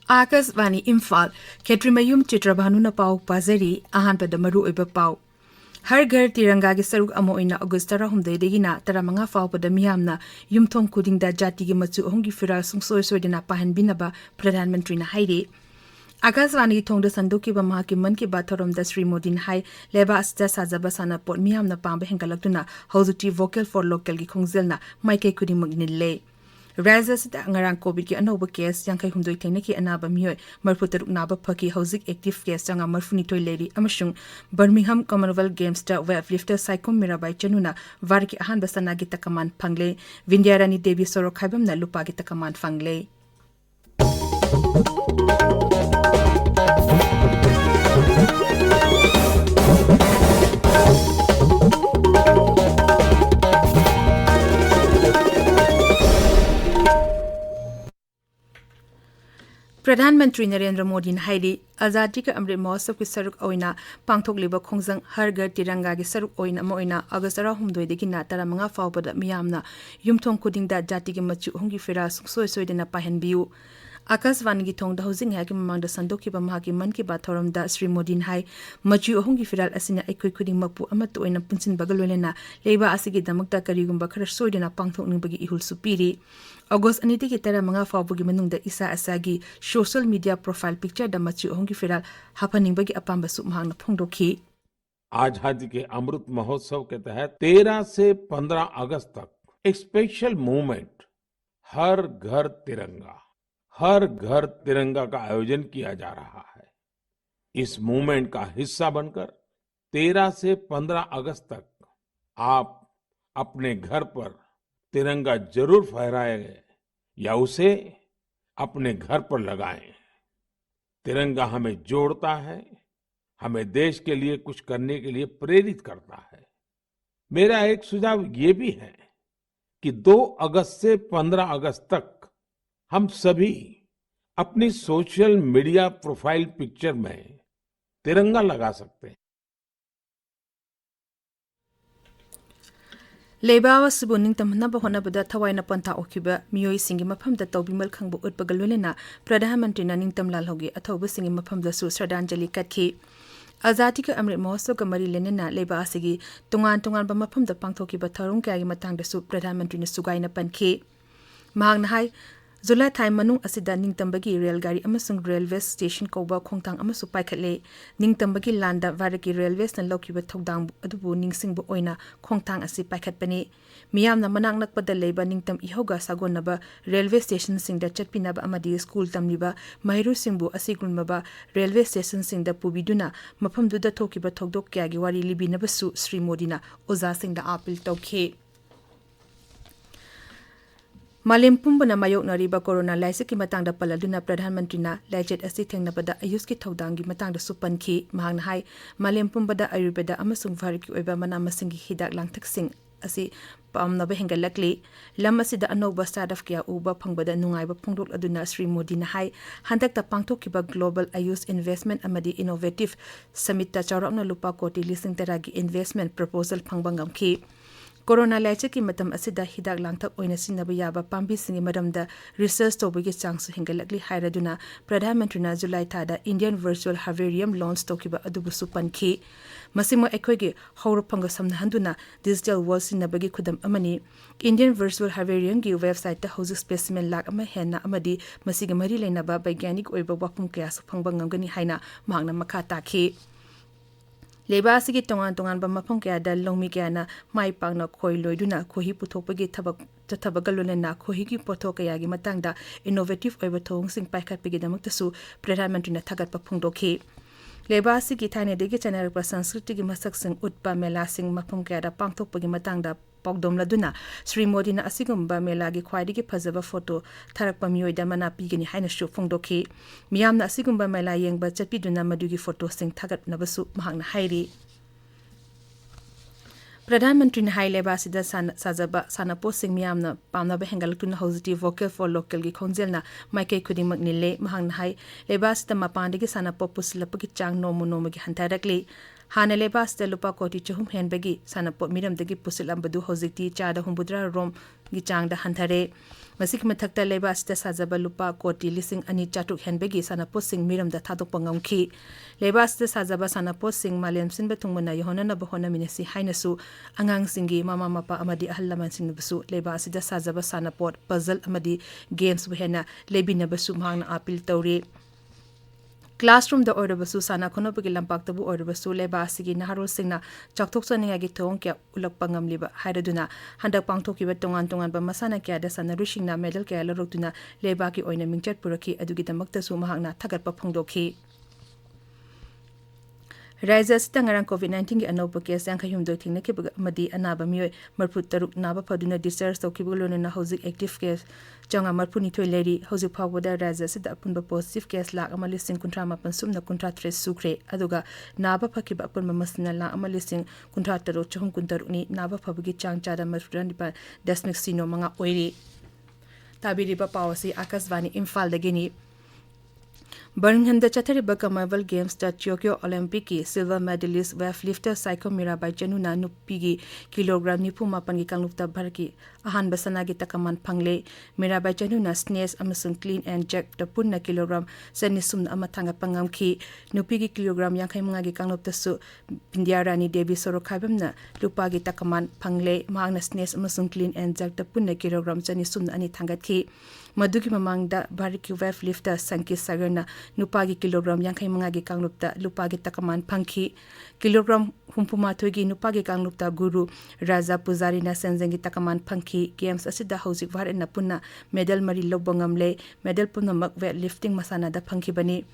Akasvani Imphal Chitrabhanu Chitrabhanu na pau pazari ahanpada maru oiba pau Har Ghar Tiranga gi saruk amo ina August 18 taramanga fawpada miyamna yumthong kudingda jati gi machu hongi firal sungsoi soidina pahanbinaba Pradhan Mantri na haire Akasvani thongda sanduki ba mahaki man ki bathorom da Sri Modi hai leba asta sajaba sana pot miyamna pamba hengalakuna hauzuti vocal for local gi khongzelna maike kudi magnille Raza sida ngarang COVID ki anoba case yang kai hundoi tengna ki anaba mioi marfutaruk naba phaki hauzik active case changa marfuni toy lady amashung Birmingham Commonwealth Games ta weightlifter Saikom Mirabai chanuna var ki ahan basana gi takaman phangle Vindyarani Devi Soro khaibam na lupa gi takaman phangle Pradhan Mantri Narendra Modi hairi Azadi ka Amrit Mahotsav ki saruk oina pangthokliba khongjang Har Ghar Tiranga gi saruk oina moina August 18 degi na taramanga fawbada miyamna yumthong kudingda jati gi machu hongi fira suksoi soidena pahenbiu Akasvani gi thongda housing ha ki mamangda sandoki ba mahaki man ki ba thoramda Sri Modi hai machu hongi firal asina ekoi kuding makpu amatu oina punsin bagalolena leiba asigi damakta karigumba khara soidena pangthokningbagi ihul supiri August aniti ki taramanga fawbugi manungda isa asagi social media profile picture da machu hongi firal hapaningbagi apamba su mahangna phongdokhi आजादी के अमृत महोत्सव के तहत 13 से 15 अगस्त तक एक special movement हर घर तिरंगा का आयोजन किया जा रहा है। इस मूवमेंट का हिस्सा बनकर 13 से 15 अगस्त तक आप अपने घर पर तिरंगा जरूर फहराएं या उसे अपने घर पर लगाएं। तिरंगा हमें जोड़ता है, हमें देश के लिए कुछ करने के लिए प्रेरित करता है। मेरा एक सुझाव ये भी है कि 2 अगस्त से 15 अगस्त तक हम सभी अपनी सोशल मीडिया प्रोफाइल पिक्चर में तिरंगा लगा सकते हैं। Leibawa subuning tamna ba hona bada thawaina panta okiba miyoi singi maphamda tawbimal khangbu utpagalolena Pradhan Mantri na ningtam lalhogi athoba singi maphamda su Shraddhanjali katki Azadi ka Amrit Mahotsav ka mari lenena leiba asigi tungan ba maphamda pangthokiba tharung kya gi matangda su Pradhan Mantri na sugaina pankhi mahangna hai July thai manung asida ningtambagi rail gari amasung railway station koba khongtang amasu paikhatle ningtambagi landa varaki railways na lokiba thodang adubu ningsingbu oina khongtang asi paikhatpani miyamna manang nakpada leiba ningtam ihoga sagonaba railway station singda chatpinaba amadi school tamliba mahiru singbu asigunmaba railway station singda pubiduna maphamduda thokiba thodok kya gi wari libinaba su Sri Modi na oza singda appeal tokhe Malim pumbana mayok nariba corona laisi ki matang da paladuna Pradhan Mantri na laijet asi thengnabada ayus ki thodang gi matang da supanki mahang hai Malim pumbada ayurveda amasung variki oiba mana masingi hidak langthak sing asi pamna ba hengalakli lam asida anoba startup kya uba phangbada nungai ba phongdok aduna Sri Modi na hai handak ta pangthok ki ba global ayus investment amadi innovative summit ta chawrakna lupa koti lising taragi investment proposal phangbangam ki Corona laise ki matam asida hidak langthak oina sinaba yaba pambi singi maramda research tobagi changsu hingalakli hairaduna Pradhan Mantri na July thada Indian Virtual Herbarium launch tokiba adubu supanki masimo ekhoigi hawrapanga samna handuna digital world sinabagi khudam amani Indian Virtual Herbarium gi website ta hoju specimen lak ama henna amadi masiga mari leinaba baigyanik oiba wapum kya su phangba ngamgani haina mangna makha takhi Leiba asigi tongan ba mafam kaya da longmi kaya na mai pangna khoi loiduna khohi puthokpagi thabagalolena khohi ki pothok kaya gi matangda innovative oiba thong sing paikhat pegi damakta su Pradhan Mantri na thagat pa phongdokhi Leiba asigi thaine degi channel pa sanskriti gi masak sing utpa mela sing mafam kaya da pangthokpagi matangda pokdom laduna Sri Modi na asigumba mela gi khwaidigi phajaba photo tharakpa miyoida mana pigani haina shu phongdokhi miyamna asigumba mela yengba chapiduna madugi photo sing thagat nabasu mahangna hairi प्रधानमंत्री ने high लेबा सिदा साजबा सानापो Singh मियामना पामनाबा हेंगलतुना हौजिटी vocal for local की खोंजेलना माइके खुदिमक निले महंग high लेबा सिदा मपानदगी सानापो पुसलपगी चांग नोमु नोमगी हंथारकली हाने लेबा सिदा लुपा कोटी चहुम हेनबगी सानापो मिरमदगी पुसलंबदु हौजिटी चादा हुंबुद्रा रोम गी चांगदा हंथारे मसिक मथक्ता लेबा सिदा साजबा लुपा कोटी लिसिंग अनि चाटुक हेनबगी सानापो सिंह मिरमदा थादोकपा ngamखी लेबा सिदा साजबा सानापो Singh मालेम सिनबा थुंगमना योहनना बहोना मिनेसी हाइनसु angang singi mama mapa amadi ahal laman sinbasu leba asida sajaba sanapot puzzle amadi games wehena lebina basu mangna appeal tawri classroom da order basu sana khono pagi lampak tabu order basu leba asigi naharol singna chakthok chaninga gi thong kya ulak pangam liba hairaduna handak pangthoki ba tongan tongan ba masana kya da sana rushingna medal kya larokduna leba ki oina mingchat puraki adugi damakta su mahangna thagat pa phongdokhi Raisa sitangarang COVID-19 ki anaupa case yang khayumdoi thingna ki madi anaba mioi marphu taruk naba phaduna discharge tawkibulone na housing active case changa marphu ni thoi leri housing phawada raisa sida apunba positive case lak amali sing kuntra mapan sumna kuntra 3 sukre aduga naba phakiba apunba masna la amali sing kuntra taro chahum kuntaru ni naba phabagi chang chada marphu nipa dasmik sino manga oiri tabiriba pawasi akasvani imphal dagini Birmingham da Chathariba Commonwealth Games da Tokyo Olympic ki silver medalist weightlifter Saiko Mirabai Chanuna nupigi kilogram nipu mapan gi kanglukta bharki ahan basana gi takaman phangle Mirabai Chanuna snatch amasung clean and jerk da punna kilogram sanisum amathanga pangam khi nupigi kilogram yang khaimanga gi kanglukta su India Rani Devi Sorokhabamna lupa gi takaman phangle mahangna snatch amasung clean and jerk da punna kilogram sanisum ani thangat khi Madugi mamangda Bariki weightlifter Sankit Sagarna nupagi kilogram yang khaimanga gi kanglukta lupagi takaman phangki kilogram humpuma nupagi kanglukta guru Raja Pujari na senzengi takaman phangki games asida hojik bharat na punna medal mari lobangamle medal punna mak weightlifting masana da phangki bani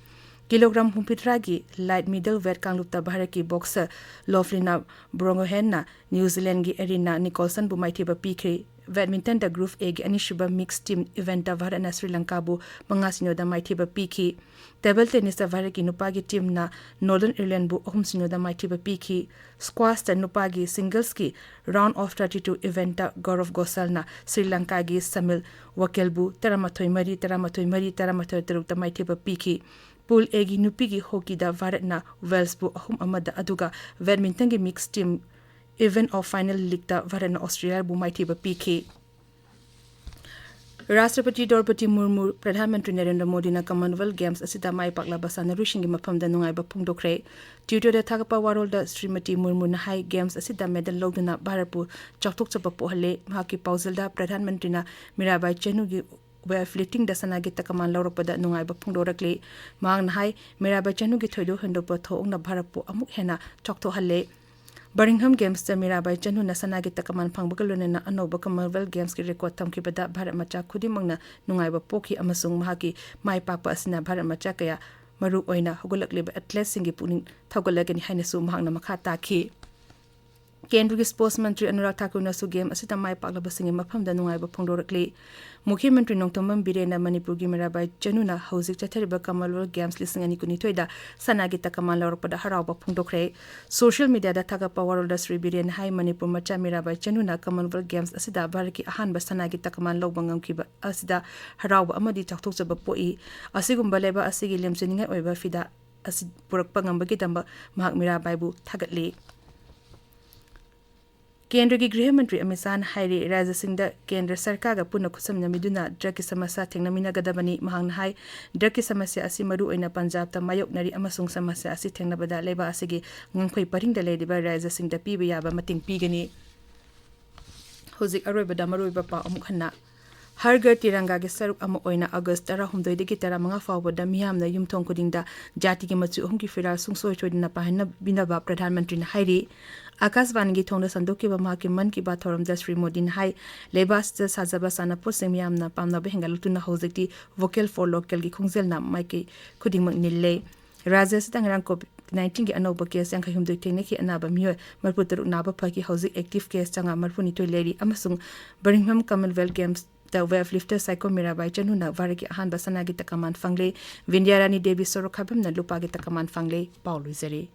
kilogram humpitragi light middleweight kanglukta bharaki boxer Loflina Brongohenna New Zealand gi Erina Nicholson bu maithiba pikri badminton da group A gi anishuba mixed team event da Bharat Sri Lanka bu mangasino da maithiba pikhi table tennis da Bharat ki nupagi team na Northern Ireland bu ahumsino da maithiba pikhi squash da nupagi singles ki round of 32 event da Gaurav Gosal na Sri Lanka gi Samil Wakil bu taramathoi mari taruk da maithiba pikhi pool A gi nupigi hockey da Bharat na Wales bu ahum amada aduga badminton gi mixed team event of final league da Bharat na Australia bu maithiba pikhi Rashtrapati Draupadi Murmu Pradhan Mantri Narendra Modi na Commonwealth Games asida mai pakla basana rushingi mafamda nungai ba phungdokre Twitter da thagpa warol da Srimati Murmu na hai games asida medal loduna Bharatpu chaktok chapa pohale mahaki pausal da Pradhan Mantri na Mirabai Chanu gi weightlifting da sanagi takaman lawrapada nungai ba phungdorakle mang na hai Mirabai Chanu gi thoido hendopa thong na Bharatpu amuk hena chakto halle Birmingham Games da Mirabai Chanu na sanagi takaman phangbagalone na anoba Commonwealth Games ki record thamkibada Bharat macha khudimangna nungaiba pokhi amasung mahaki mai pakpa asina Bharat macha kaya maru oina hogolakleba athletes singi puning thaugalagani hainasu mahangna makha takhi Kendra Sports Mantri Anurag Thakur na su game asita mai paklaba singi mafamda nungaiba phongdorakli Mukhya Mantri Nongthombam Birena Manipur gi Mirabai Chanu na hojik chathariba Commonwealth Games lising ani kuni thoida sanagi takaman lawrapada harauba phongdokre social media da thaga power da Sri Birena hai Manipur macha Mirabai Chanu na Commonwealth Games asida Bharaki ahan ba sanagi takaman lawbangam kiba asida harauba amadi chakthokjaba poi asigumba leba asigi lemcheninga oiba fida asi purakpa ngambagi damba mahak Mirabai bu thagatli Kendra ki Griha Mantri Amit Shah na hairi Raja Singh da Kendra Sarkar ga punna khusam namiduna drug ki samasya thengnamina gadabani mahangna hai drug ki samasya asi maru oina Punjab ta mayok nari amasung samasya asi thengnabada leba asigi ngangkhoi paring da leidiba Raja Singh da piba yaba mating pigani hojik aroiba da maroiba pa amuk hanna Har Ghar Tiranga ki saruk ama oina August 19 dagi 15 fawba da miyamna yumthong kudingda jati ki machu hum ki firar sungsoi choidina pahna binaba Pradhan Mantri na hairi Akasvani gi thongda sandoki ba ma ki man ki ba thoram da Sri Modi na hai lebas da sajaba sana posem yamna pamna be hengal tuna hojikti vocal for local gi khongzel na maiki khudingmak nille Raja sitangrang COVID-19 ki anoba case yang khayum doi tengne ki anaba miyo marpu taru naba phaki hojik active case changa marpu ni toi leri amasung Birmingham Commonwealth Games the weightlifter Saiko Mirabai Chanu na Varaki ahan basana gi takaman fangle Vindyarani Devi Sorokhabam na lupa gi takaman fangle Paul Luizeri